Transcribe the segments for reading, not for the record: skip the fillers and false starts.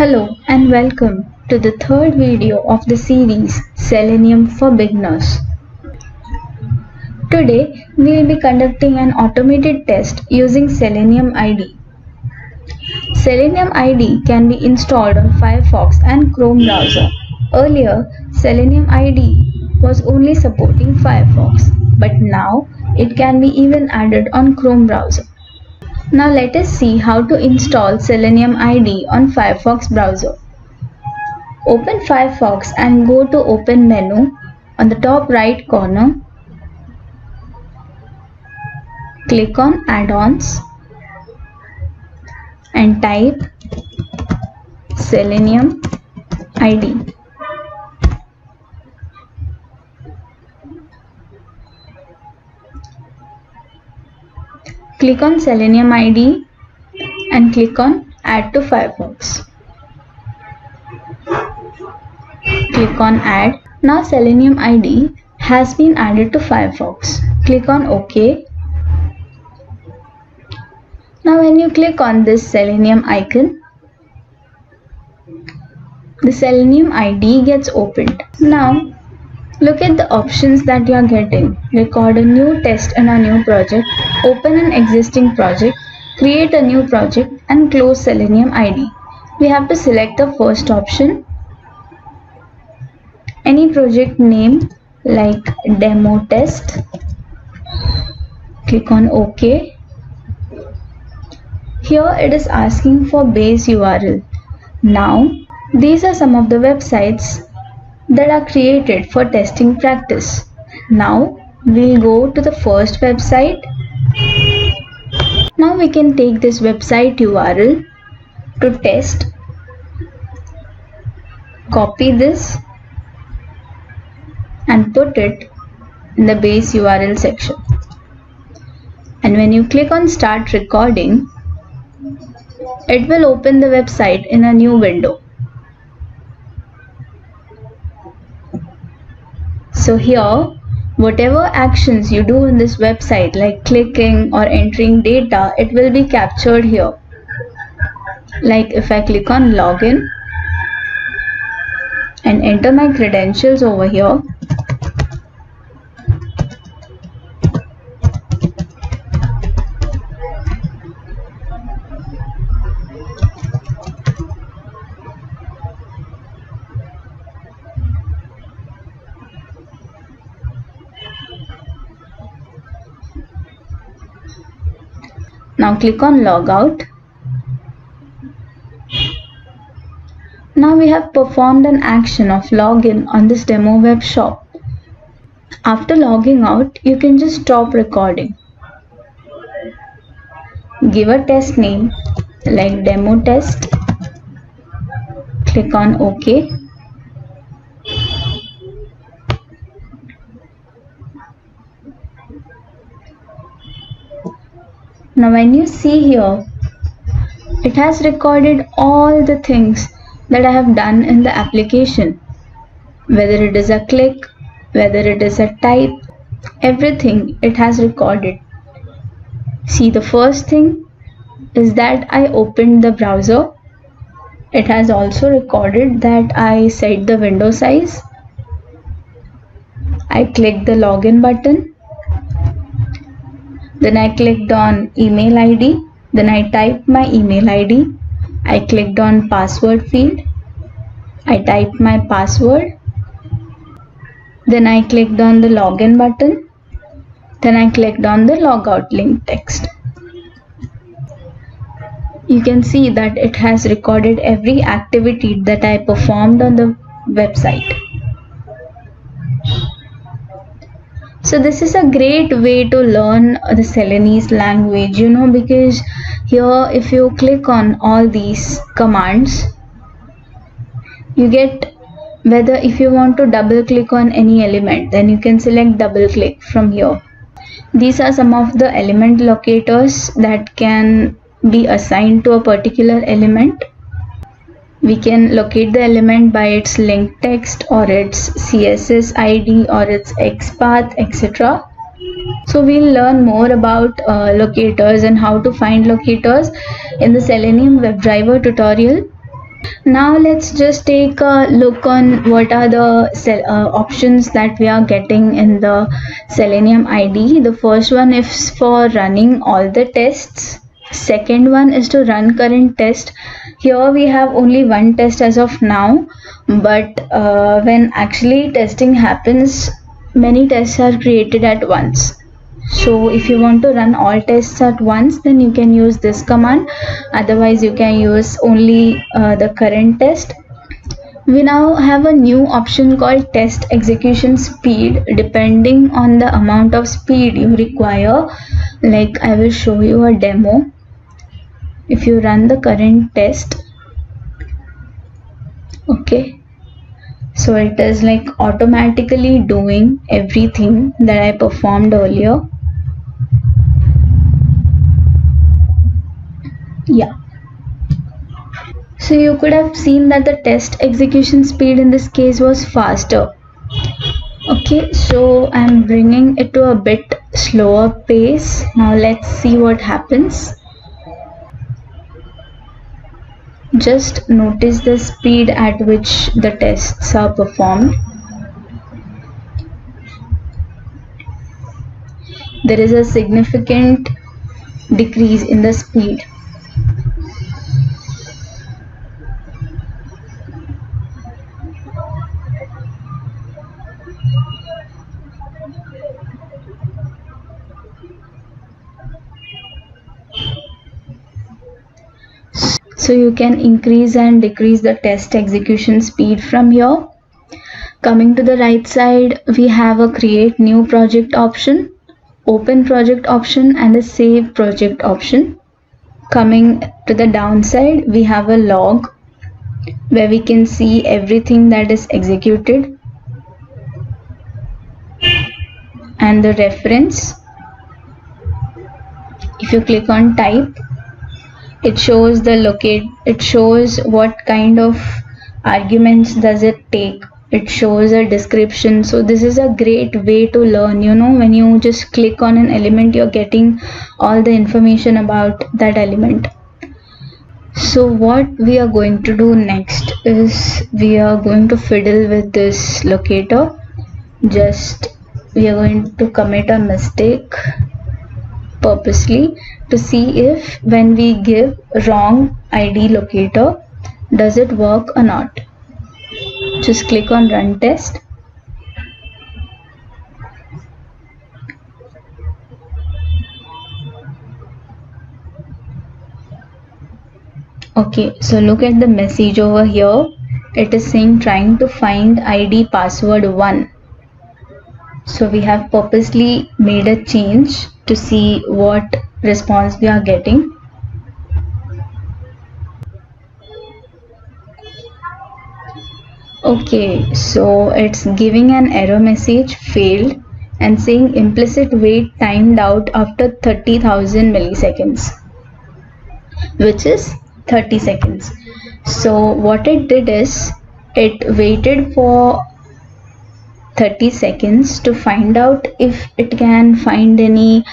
Hello and welcome to the third video of the series Selenium for Beginners. Today we will be conducting an automated test using Selenium IDE. Selenium IDE can be installed on Firefox and Chrome browser. Earlier, Selenium IDE was only supporting Firefox, but now it can be even added on Chrome browser. Now let us see how to install Selenium IDE on Firefox browser. Open Firefox and go to Open menu on the top right corner. Click on Add-ons and type Selenium IDE. Click on Selenium IDE and click on Add to Firefox. Click on Add. Now Selenium IDE has been added to Firefox. Click on OK. Now when you click on this Selenium icon, the Selenium IDE gets opened. Now look at the options that you are getting. Record a new test in a new project, open an existing project, create a new project and close Selenium IDE. We have to select the first option. Any project name like demo test. Click on OK. Here it is asking for base URL. Now these are some of the websites that are created for testing practice. Now we'll go to the first website. Now we can take this website URL to test. Copy this and put it in the base URL section. And when you click on Start Recording, it will open the website in a new window. So here, whatever actions you do in this website like clicking or entering data, it will be captured here. Like if I click on Login and enter my credentials over here, now click on Logout. Now we have performed an action of login on this demo web shop. After logging out, you can just stop recording. Give a test name like demo test. Click on OK. Now when you see here, it has recorded all the things that I have done in the application. Whether it is a click, whether it is a type, everything it has recorded. See, the first thing is that I opened the browser. It has also recorded that I set the window size. I clicked the login button. Then I clicked on email ID. Then I typed my email ID. I clicked on password field. I typed my password. Then I clicked on the login button. Then I clicked on the logout link text. You can see that it has recorded every activity that I performed on the website. So this is a great way to learn the Celenese language, because here if you click on all these commands, you get whether if you want to double click on any element, then you can select double click from here. These are some of the element locators that can be assigned to a particular element. We can locate the element by its link text or its CSS ID or its XPath, etc. So we'll learn more about locators and how to find locators in the Selenium WebDriver tutorial. Now let's just take a look on what are the options that we are getting in the Selenium IDE. The first one is for running all the tests. Second one is to run current test. Here we have only one test as of now, but when actually testing happens, many tests are created at once. So if you want to run all tests at once, then you can use this command. Otherwise you can use only the current test. We now have a new option called test execution speed. Depending on the amount of speed you require, like I will show you a demo. If you run the current test, okay, so it is like automatically doing everything that I performed earlier. Yeah, so you could have seen that the test execution speed in this case was faster. Okay, so I'm bringing it to a bit slower pace. Now let's see what happens. Just notice the speed at which the tests are performed. There is a significant decrease in the speed. So you can increase and decrease the test execution speed from here. Coming to the right side, we have a create new project option, open project option, and a save project option. Coming to the downside, we have a log where we can see everything that is executed and the reference. If you click on type, it shows what kind of arguments does it take. It shows a description. So this is a great way to learn. When you just click on an element, you're getting all the information about that element. So what we are going to do next is we are going to fiddle with this locator. We are going to commit a mistake purposely to see if when we give wrong ID locator, does it work or not. Just click on run test. Okay, so look at the message over here. It is saying trying to find ID password 1. So we have purposely made a change to see what response we are getting. Okay, so it's giving an error message failed and saying implicit wait timed out after 30,000 milliseconds, which is 30 seconds. So what it did is it waited for 30 seconds to find out if it can find any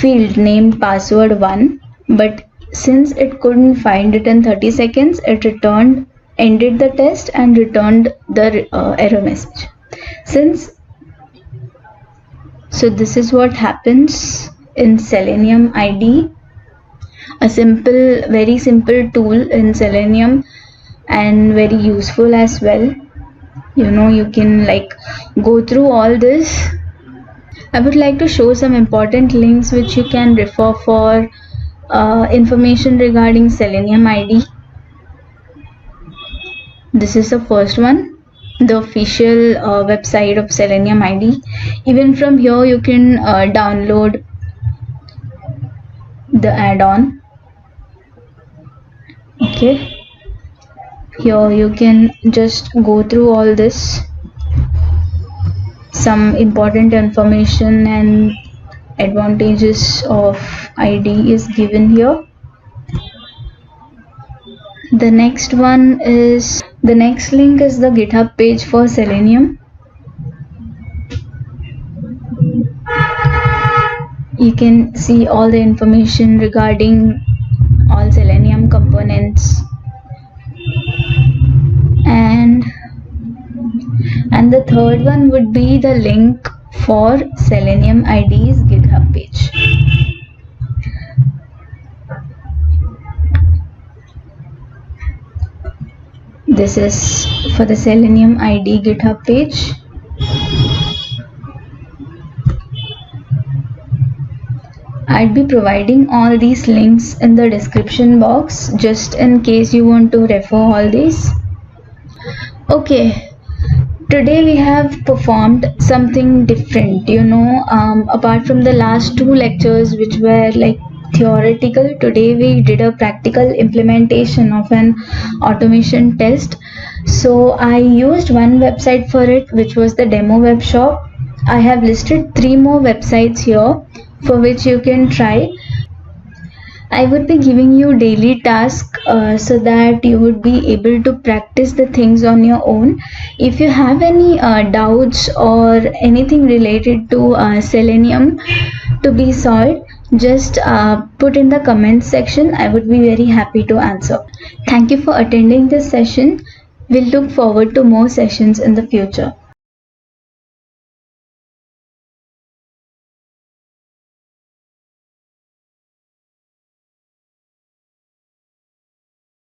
field named password 1, but since it couldn't find it in 30 seconds, it ended the test and returned the error message. So this is what happens in Selenium IDE, a very simple tool in Selenium and very useful as well. You can go through all this. I would like to show some important links which you can refer for information regarding Selenium IDE. This is the first one, the official website of Selenium IDE. Even from here you can download the add-on. Okay, here you can just go through all this. Some important information and advantages of IDE is given here. The next link is the GitHub page for Selenium. You can see all the information regarding all Selenium components. And the third one would be the link for Selenium ID's GitHub page. This is for the Selenium ID GitHub page. I'd be providing all these links in the description box just in case you want to refer all these. Okay, today we have performed something different, apart from the last 2 lectures which were like theoretical. Today we did a practical implementation of an automation test. So I used one website for it, which was the demo web shop. I have listed 3 more websites here for which you can try. I would be giving you daily tasks so that you would be able to practice the things on your own. If you have any doubts or anything related to Selenium to be solved, just put in the comments section. I would be very happy to answer. Thank you for attending this session. We'll look forward to more sessions in the future.